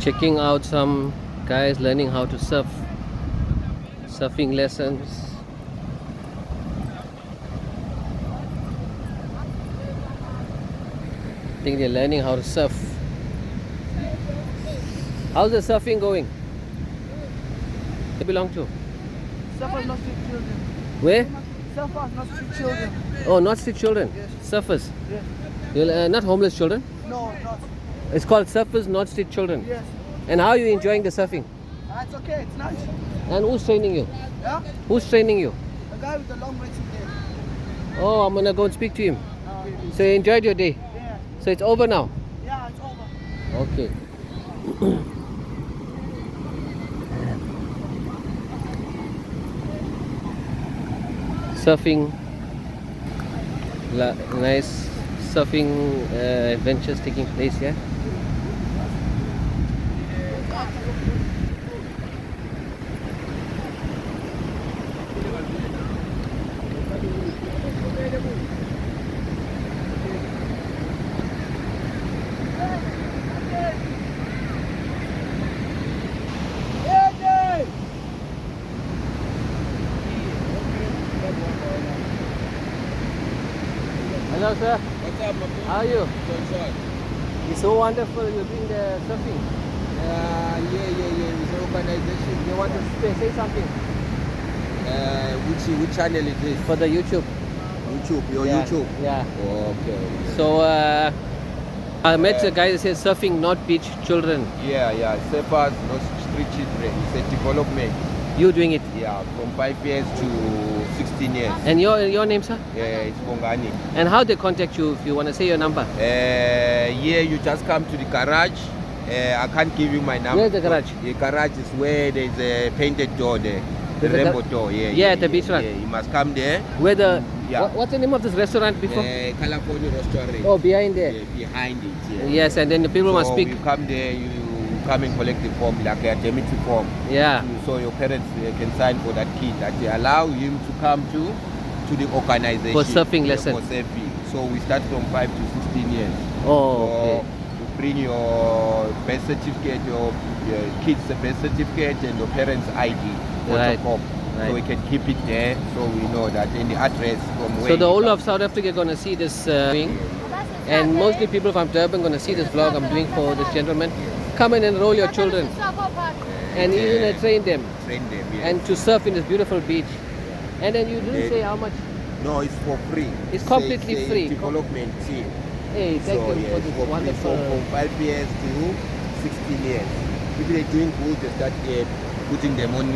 Checking out some guys learning how to surf. Surfing lessons. I think they're learning how to surf. How's the surfing going? They belong to? Surfers, not street children. Where? Surfers, not street children. Oh, not street children. Yes. Surfers. Yes. You're, not homeless children. No, not. It's called surfers, not street children. Yes. And how are you enjoying the surfing? It's okay, it's nice. And who's training you? Yeah? Who's training you? The guy with the long racing game. Oh, I'm gonna go and speak to him. So you enjoyed your day. Yeah. So it's over now. Yeah, it's over. Okay. Surfing, nice surfing adventures taking place here. Hello, sir. What's up, my bro? How are you? Good. It's so wonderful you're doing the surfing. Yeah. It's an organization. You want to say something Which channel is this? for the YouTube? YouTube. Your Yeah, YouTube. Yeah. Okay. So I met a guy that says surfing, not beach children. Yeah. Surfers, no street children. It's a development. You doing it? Yeah, from 5 years to 16 years. And your name, sir? Yeah, it's Bongani. And how they contact you if you want to say your number? You just come to the garage. I can't give you my number. Where's the garage? The garage is where there's a painted door there. The There's a rainbow door. Yeah, at the beachfront. Yeah, you must come there. Where the Yeah. what's the name of this restaurant before? California restaurant. Oh, behind there. Yeah, behind it. Yeah. Yes, and then the people must So speak. you come there, you come and collect the form, like a indemnity form. Yeah. So your parents can sign for that kid, that they allow him to come to the organization. For surfing Yeah, lesson. For surfing. So we start from 5 to 16 years. Oh, So okay. you bring your birth certificate, your kid's birth certificate, and your parents' ID. Right. photocopy. Right. So we can keep it there, so we know that in the address from where. So the you whole come. of South Africa gonna see this thing, and mostly people from Durban gonna see this vlog I'm doing for this gentleman. Come and enroll your children, and you're gonna train them Train them. Yes. and to surf in this beautiful beach. And then you didn't Yeah. say how much. No, it's for free. It's completely It's a free. Development team. Hey, thank you for it's this for free wonderful. from 5 years to 16 years. If they're doing good, they start putting them on.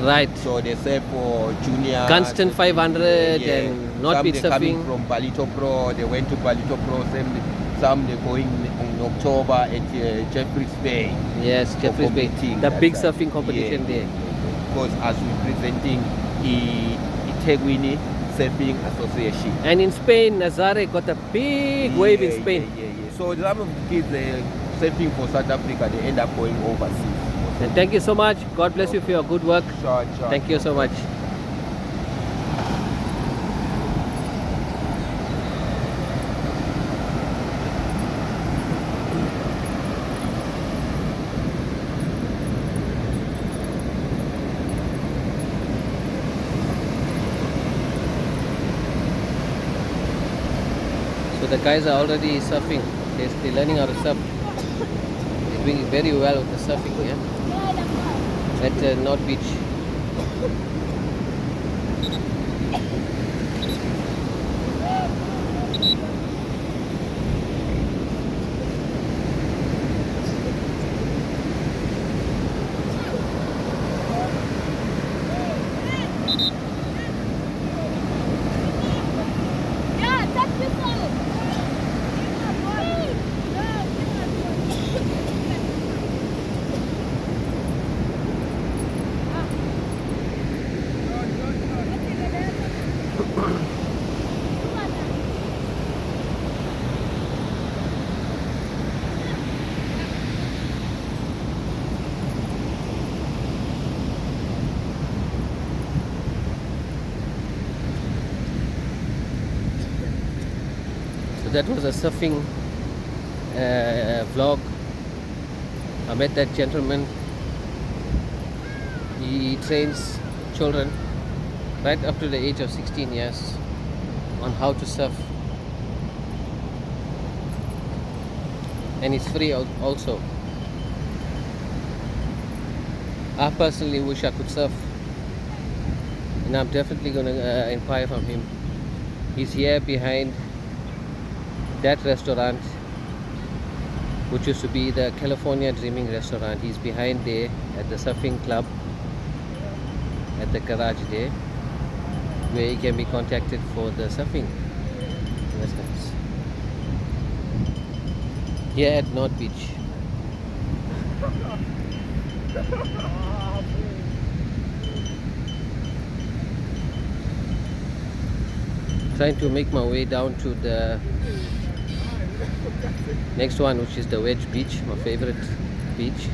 Right. So they say for junior. Gunston 500 and not some beach they're coming surfing. from Balito Pro. They went to Balito Pro. Some they're going in October at Jeffreys Bay. Yes, Jeffreys Bay, competing the that big side. surfing competition Yeah. there. Because as we're presenting Itegwini Surfing Association. And in Spain, Nazare got a big wave in Spain. Yeah. So some of the kids surfing for South Africa, they end up going overseas. And thank you so much. God bless you for your good work. Sure. Thank you so much. So the guys are already surfing. They're learning how to surf. They're doing very well with the surfing here at North Beach. So that was a surfing vlog I met that gentleman. He trains children right up to the age of 16 years on how to surf, and it's free also. I personally wish I could surf, and I'm definitely going to inquire from him. He's here behind that restaurant, which used to be the California Dreaming restaurant. He's behind there at the surfing club at the garage there, where he can be contacted for the surfing lessons here at North Beach. Trying to make my way down to the next one, which is the Wedge Beach, my favorite beach.